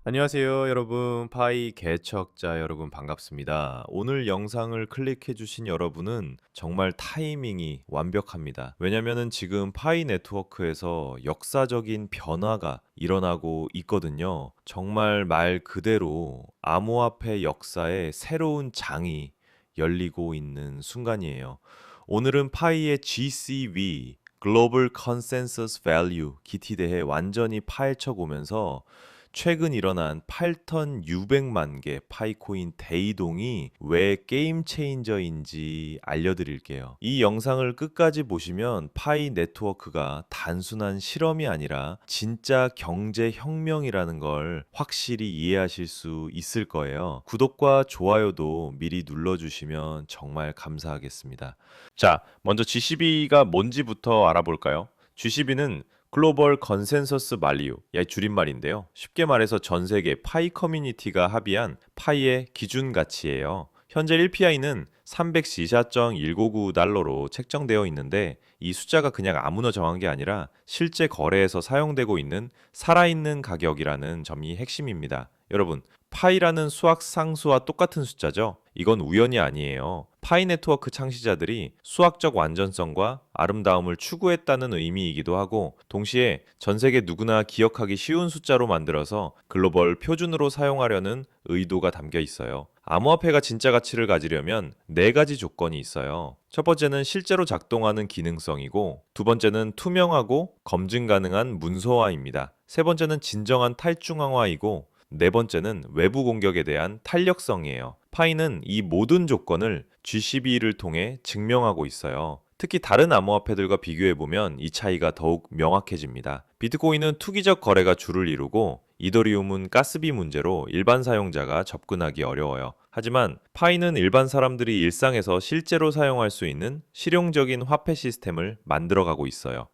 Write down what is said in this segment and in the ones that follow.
안녕하세요, 여러분. 파이 개척자 여러분 반갑습니다. 오늘 영상을 클릭해 주신 여러분은 정말 타이밍이 완벽합니다. 왜냐면은 지금 파이 네트워크에서 역사적인 변화가 일어나고 있거든요. 정말 말 그대로 암호화폐 역사의 새로운 장이 열리고 있는 순간이에요. 오늘은 파이의 GCV Global Consensus Value 기티대에 완전히 파헤쳐 보면서 최근 일어난 8,600만 개 파이코인 대이동이 왜 게임 체인저인지 알려드릴게요. 이 영상을 끝까지 보시면 파이 네트워크가 단순한 실험이 아니라 진짜 경제 혁명이라는 걸 확실히 이해하실 수 있을 거예요. 구독과 좋아요도 미리 눌러주시면 정말 감사하겠습니다. 자, 먼저 GCB가 뭔지부터 알아볼까요? GCB는 글로벌 컨센서스 발리유, 의 줄임말인데요. 쉽게 말해서 전 세계 파이 커뮤니티가 합의한 파이의 기준 가치예요. 현재 1PI는 300시샤.199달러로 책정되어 있는데 이 숫자가 그냥 아무나 정한 게 아니라 실제 거래에서 사용되고 있는 살아있는 가격이라는 점이 핵심입니다. 여러분, 파이라는 수학 상수와 똑같은 숫자죠? 이건 우연이 아니에요. 파이 네트워크 창시자들이 수학적 완전성과 아름다움을 추구했다는 의미이기도 하고, 동시에 전 세계 누구나 기억하기 쉬운 숫자로 만들어서 글로벌 표준으로 사용하려는 의도가 담겨 있어요. 암호화폐가 진짜 가치를 가지려면 네 가지 조건이 있어요. 첫 번째는 실제로 작동하는 기능성이고, 두 번째는 투명하고 검증 가능한 문서화입니다. 세 번째는 진정한 탈중앙화이고, 네 번째는 외부 공격에 대한 탄력성이에요. 파이는 이 모든 조건을 GCB를 통해 증명하고 있어요. 특히 다른 암호화폐들과 비교해보면 이 차이가 더욱 명확해집니다. 비트코인은 투기적 거래가 주를 이루고 이더리움은 가스비 문제로 일반 사용자가 접근하기 어려워요. 하지만 파이는 일반 사람들이 일상에서 실제로 사용할 수 있는 실용적인 화폐 시스템을 만들어가고 있어요.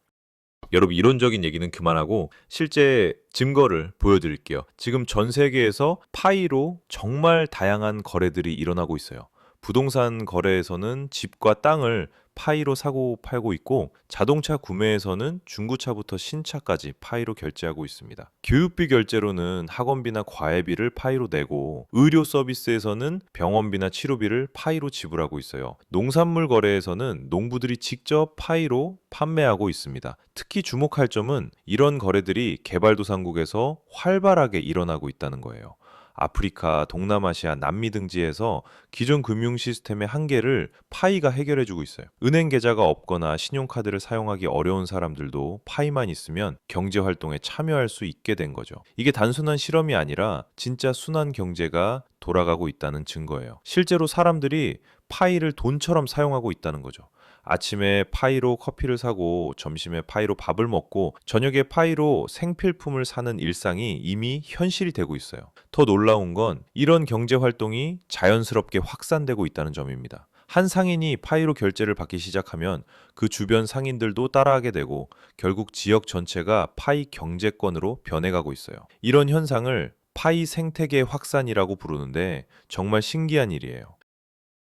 여러분, 이론적인 얘기는 그만하고 실제 증거를 보여드릴게요. 지금 전 세계에서 파이로 정말 다양한 거래들이 일어나고 있어요. 부동산 거래에서는 집과 땅을 파이로 사고 팔고 있고, 자동차 구매에서는 중고차부터 신차까지 파이로 결제하고 있습니다. 교육비 결제로는 학원비나 과외비를 파이로 내고, 의료 서비스에서는 병원비나 치료비를 파이로 지불하고 있어요. 농산물 거래에서는 농부들이 직접 파이로 판매하고 있습니다. 특히 주목할 점은 이런 거래들이 개발도상국에서 활발하게 일어나고 있다는 거예요. 아프리카, 동남아시아, 남미 등지에서 기존 금융 시스템의 한계를 파이가 해결해주고 있어요. 은행 계좌가 없거나 신용카드를 사용하기 어려운 사람들도 파이만 있으면 경제 활동에 참여할 수 있게 된 거죠. 이게 단순한 실험이 아니라 진짜 순환 경제가 돌아가고 있다는 증거예요. 실제로 사람들이 파이를 돈처럼 사용하고 있다는 거죠. 아침에 파이로 커피를 사고, 점심에 파이로 밥을 먹고, 저녁에 파이로 생필품을 사는 일상이 이미 현실이 되고 있어요. 더 놀라운 건 이런 경제 활동이 자연스럽게 확산되고 있다는 점입니다. 한 상인이 파이로 결제를 받기 시작하면 그 주변 상인들도 따라하게 되고, 결국 지역 전체가 파이 경제권으로 변해가고 있어요. 이런 현상을 파이 생태계 확산이라고 부르는데 정말 신기한 일이에요.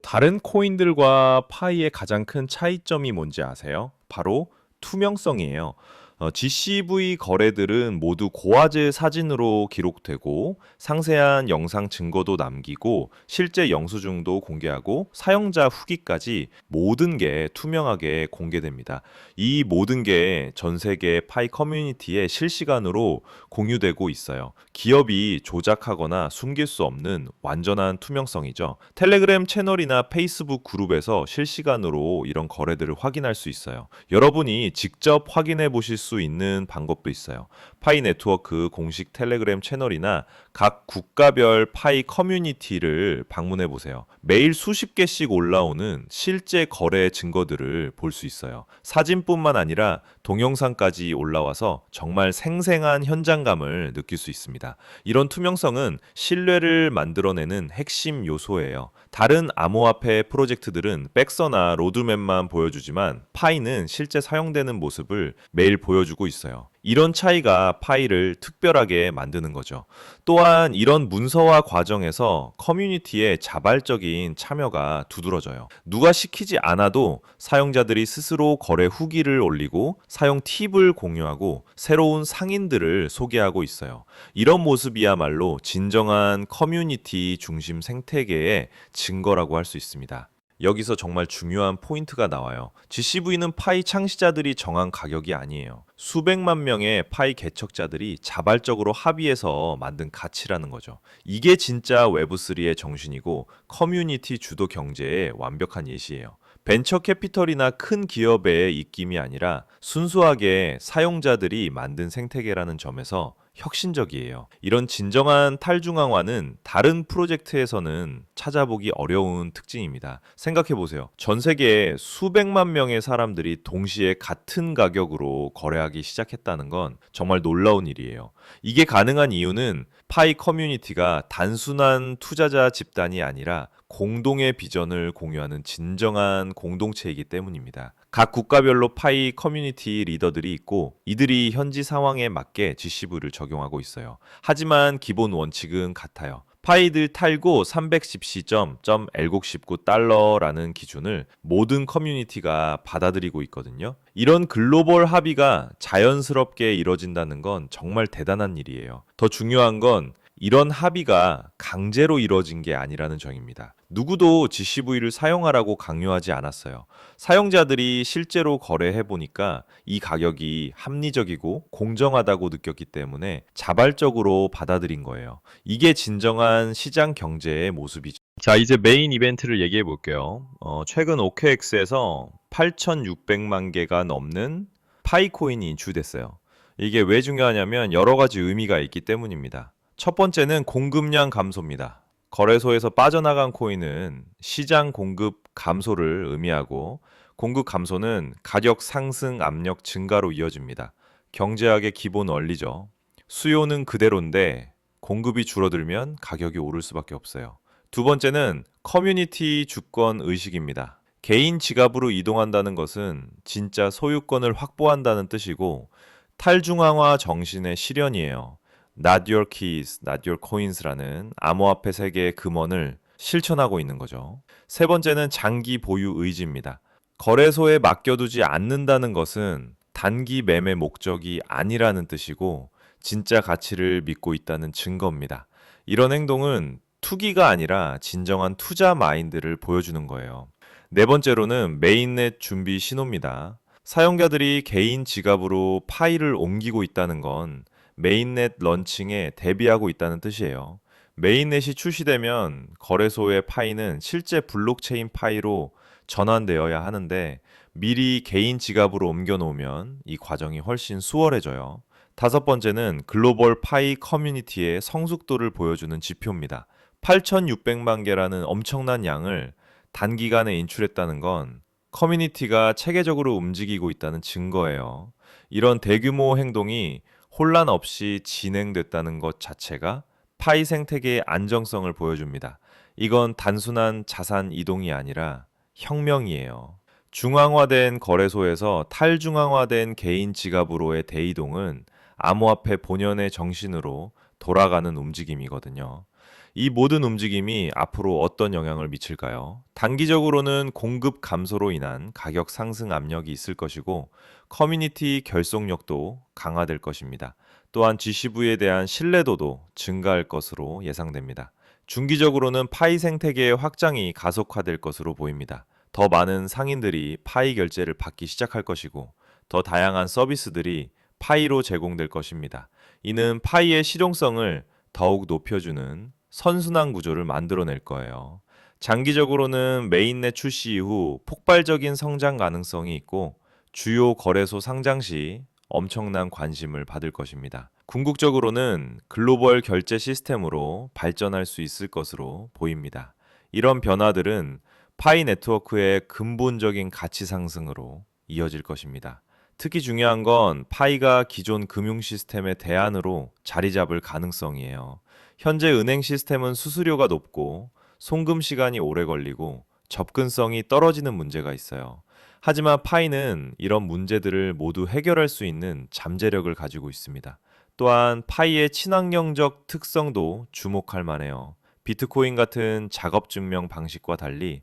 다른 코인들과 파이의 가장 큰 차이점이 뭔지 아세요? 바로 투명성이에요. GCV 거래들은 모두 고화질 사진으로 기록되고, 상세한 영상 증거도 남기고, 실제 영수증도 공개하고, 사용자 후기까지 모든 게 투명하게 공개됩니다. 이 모든 게 전 세계 파이 커뮤니티에 실시간으로 공유되고 있어요. 기업이 조작하거나 숨길 수 없는 완전한 투명성이죠. 텔레그램 채널이나 페이스북 그룹에서 실시간으로 이런 거래들을 확인할 수 있어요. 여러분이 직접 확인해 보실 수 있는 방법도 있어요. 파이 네트워크 공식 텔레그램 채널이나 각 국가별 파이 커뮤니티를 방문해 보세요. 매일 수십 개씩 올라오는 실제 거래 증거들을 볼 수 있어요. 사진뿐만 아니라 동영상까지 올라와서 정말 생생한 현장감을 느낄 수 있습니다. 이런 투명성은 신뢰를 만들어내는 핵심 요소예요. 다른 암호화폐 프로젝트들은 백서나 로드맵만 보여주지만 파이는 실제 사용되는 모습을 매일 보여주고 있어요. 이런 차이가 파이를 특별하게 만드는 거죠. 또한 이런 문서화 과정에서 커뮤니티의 자발적인 참여가 두드러져요. 누가 시키지 않아도 사용자들이 스스로 거래 후기를 올리고 사용 팁을 공유하고 새로운 상인들을 소개하고 있어요. 이런 모습이야말로 진정한 커뮤니티 중심 생태계의 증거라고 할 수 있습니다. 여기서 정말 중요한 포인트가 나와요. GCV는 파이 창시자들이 정한 가격이 아니에요. 수백만 명의 파이 개척자들이 자발적으로 합의해서 만든 가치라는 거죠. 이게 진짜 웨브3의 정신이고 커뮤니티 주도 경제의 완벽한 예시예요. 벤처 캐피털이나 큰 기업의 입김이 아니라 순수하게 사용자들이 만든 생태계라는 점에서 혁신적이에요. 이런 진정한 탈중앙화는 다른 프로젝트에서는 찾아보기 어려운 특징입니다. 생각해 보세요. 전 세계에 수백만 명의 사람들이 동시에 같은 가격으로 거래하기 시작했다는 건 정말 놀라운 일이에요. 이게 가능한 이유는 파이 커뮤니티가 단순한 투자자 집단이 아니라 공동의 비전을 공유하는 진정한 공동체이기 때문입니다. 각 국가별로 파이 커뮤니티 리더들이 있고 이들이 현지 상황에 맞게 GCV를 적용하고 있어요. 하지만 기본 원칙은 같아요. 파이들 탈고 310시.1019달러라는 기준을 모든 커뮤니티가 받아들이고 있거든요. 이런 글로벌 합의가 자연스럽게 이뤄진다는 건 정말 대단한 일이에요. 더 중요한 건 이런 합의가 강제로 이뤄진 게 아니라는 점입니다. 누구도 GCV를 사용하라고 강요하지 않았어요. 사용자들이 실제로 거래해 보니까 이 가격이 합리적이고 공정하다고 느꼈기 때문에 자발적으로 받아들인 거예요. 이게 진정한 시장 경제의 모습이죠. 자, 이제 메인 이벤트를 얘기해 볼게요. 최근 OKX에서 8,600만 개가 넘는 파이코인이 인출됐어요. 이게 왜 중요하냐면 여러 가지 의미가 있기 때문입니다. 첫 번째는 공급량 감소입니다. 거래소에서 빠져나간 코인은 시장 공급 감소를 의미하고 공급 감소는 가격 상승 압력 증가로 이어집니다. 경제학의 기본 원리죠. 수요는 그대로인데 공급이 줄어들면 가격이 오를 수밖에 없어요. 두 번째는 커뮤니티 주권 의식입니다. 개인 지갑으로 이동한다는 것은 진짜 소유권을 확보한다는 뜻이고 탈중앙화 정신의 실현이에요. Not your keys, not your coins라는 암호화폐 세계의 금원을 실천하고 있는 거죠. 세 번째는 장기 보유 의지입니다. 거래소에 맡겨두지 않는다는 것은 단기 매매 목적이 아니라는 뜻이고 진짜 가치를 믿고 있다는 증거입니다. 이런 행동은 투기가 아니라 진정한 투자 마인드를 보여주는 거예요. 네 번째로는 메인넷 준비 신호입니다. 사용자들이 개인 지갑으로 파일을 옮기고 있다는 건 메인넷 런칭에 대비하고 있다는 뜻이에요. 메인넷이 출시되면 거래소의 파이는 실제 블록체인 파이로 전환되어야 하는데 미리 개인 지갑으로 옮겨 놓으면 이 과정이 훨씬 수월해져요. 다섯 번째는 글로벌 파이 커뮤니티의 성숙도를 보여주는 지표입니다. 8,600만 개라는 엄청난 양을 단기간에 인출했다는 건 커뮤니티가 체계적으로 움직이고 있다는 증거예요. 이런 대규모 행동이 혼란 없이 진행됐다는 것 자체가 파이 생태계의 안정성을 보여줍니다. 이건 단순한 자산 이동이 아니라 혁명이에요. 중앙화된 거래소에서 탈중앙화된 개인 지갑으로의 대이동은 암호화폐 본연의 정신으로 돌아가는 움직임이거든요. 이 모든 움직임이 앞으로 어떤 영향을 미칠까요? 단기적으로는 공급 감소로 인한 가격 상승 압력이 있을 것이고 커뮤니티 결속력도 강화될 것입니다. 또한 GCV에 대한 신뢰도도 증가할 것으로 예상됩니다. 중기적으로는 파이 생태계의 확장이 가속화될 것으로 보입니다. 더 많은 상인들이 파이 결제를 받기 시작할 것이고 더 다양한 서비스들이 파이로 제공될 것입니다. 이는 파이의 실용성을 더욱 높여주는 선순환 구조를 만들어낼 거예요. 장기적으로는 메인넷 출시 이후 폭발적인 성장 가능성이 있고 주요 거래소 상장 시 엄청난 관심을 받을 것입니다. 궁극적으로는 글로벌 결제 시스템으로 발전할 수 있을 것으로 보입니다. 이런 변화들은 파이 네트워크의 근본적인 가치 상승으로 이어질 것입니다. 특히 중요한 건 파이가 기존 금융 시스템의 대안으로 자리 잡을 가능성이에요. 현재 은행 시스템은 수수료가 높고 송금 시간이 오래 걸리고 접근성이 떨어지는 문제가 있어요. 하지만 파이는 이런 문제들을 모두 해결할 수 있는 잠재력을 가지고 있습니다. 또한 파이의 친환경적 특성도 주목할 만해요. 비트코인 같은 작업 증명 방식과 달리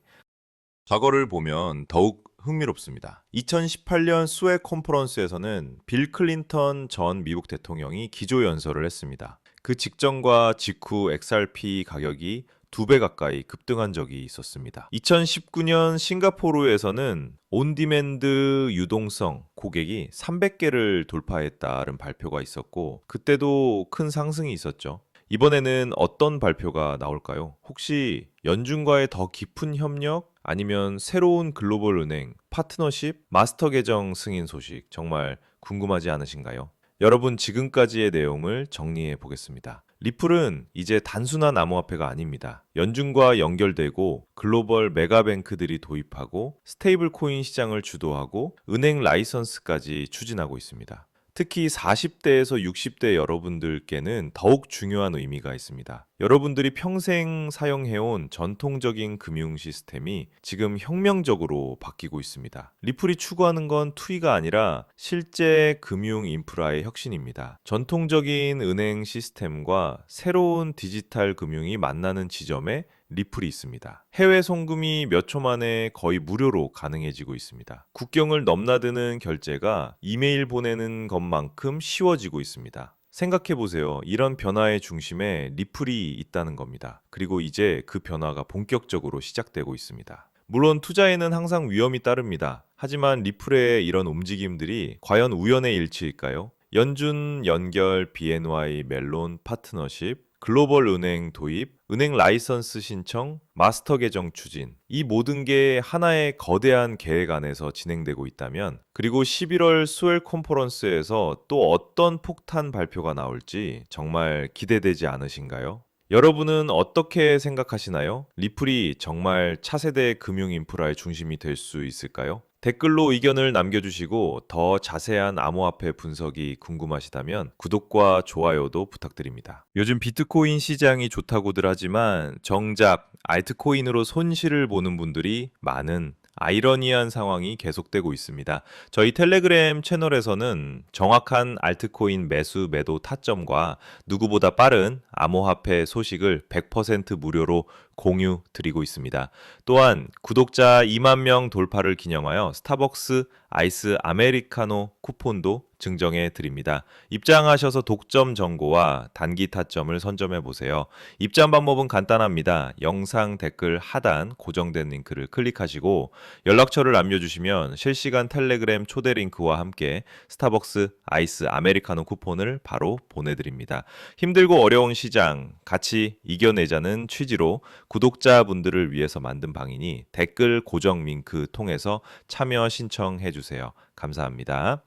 과거를 보면 더욱 흥미롭습니다. 2018년 수액 컨퍼런스에서는 빌 클린턴 전 미국 대통령이 기조연설을 했습니다. 그 직전과 직후 XRP 가격이 2배 가까이 급등한 적이 있었습니다. 2019년 싱가포르에서는 온디맨드 유동성 고객이 300개를 돌파했다는 발표가 있었고, 그때도 큰 상승이 있었죠. 이번에는 어떤 발표가 나올까요? 혹시 연준과의 더 깊은 협력, 아니면 새로운 글로벌 은행, 파트너십, 마스터 계정 승인 소식 정말 궁금하지 않으신가요? 여러분, 지금까지의 내용을 정리해 보겠습니다. 리플은 이제 단순한 암호화폐가 아닙니다. 연준과 연결되고 글로벌 메가뱅크들이 도입하고 스테이블 코인 시장을 주도하고 은행 라이선스까지 추진하고 있습니다. 특히 40대에서 60대 여러분들께는 더욱 중요한 의미가 있습니다. 여러분들이 평생 사용해온 전통적인 금융 시스템이 지금 혁명적으로 바뀌고 있습니다. 리플이 추구하는 건 투이가 아니라 실제 금융 인프라의 혁신입니다. 전통적인 은행 시스템과 새로운 디지털 금융이 만나는 지점에 리플이 있습니다. 해외 송금이 몇 초 만에 거의 무료로 가능해지고 있습니다. 국경을 넘나드는 결제가 이메일 보내는 것만큼 쉬워지고 있습니다. 생각해 보세요. 이런 변화의 중심에 리플이 있다는 겁니다. 그리고 이제 그 변화가 본격적으로 시작되고 있습니다. 물론 투자에는 항상 위험이 따릅니다. 하지만 리플의 이런 움직임들이 과연 우연의 일치일까요? 연준 연결 BNY 멜론 파트너십, 글로벌 은행 도입, 은행 라이선스 신청, 마스터 계정 추진, 이 모든 게 하나의 거대한 계획 안에서 진행되고 있다면, 그리고 11월 스웰 컨퍼런스에서 또 어떤 폭탄 발표가 나올지 정말 기대되지 않으신가요? 여러분은 어떻게 생각하시나요? 리플이 정말 차세대 금융 인프라의 중심이 될 수 있을까요? 댓글로 의견을 남겨주시고, 더 자세한 암호화폐 분석이 궁금하시다면 구독과 좋아요도 부탁드립니다. 요즘 비트코인 시장이 좋다고들 하지만 정작 알트코인으로 손실을 보는 분들이 많은 아이러니한 상황이 계속되고 있습니다. 저희 텔레그램 채널에서는 정확한 알트코인 매수 매도 타점과 누구보다 빠른 암호화폐 소식을 100% 무료로 공유 드리고 있습니다. 또한 구독자 2만 명 돌파를 기념하여 스타벅스 아이스 아메리카노 쿠폰도 증정해 드립니다. 입장하셔서 독점 정보와 단기 타점을 선점해 보세요. 입장 방법은 간단합니다. 영상 댓글 하단 고정된 링크를 클릭하시고 연락처를 남겨주시면 실시간 텔레그램 초대 링크와 함께 스타벅스 아이스 아메리카노 쿠폰을 바로 보내드립니다. 힘들고 어려운 시장 같이 이겨내자는 취지로 구독자분들을 위해서 만든 방이니 댓글 고정 링크 통해서 참여 신청해 주세요. 감사합니다.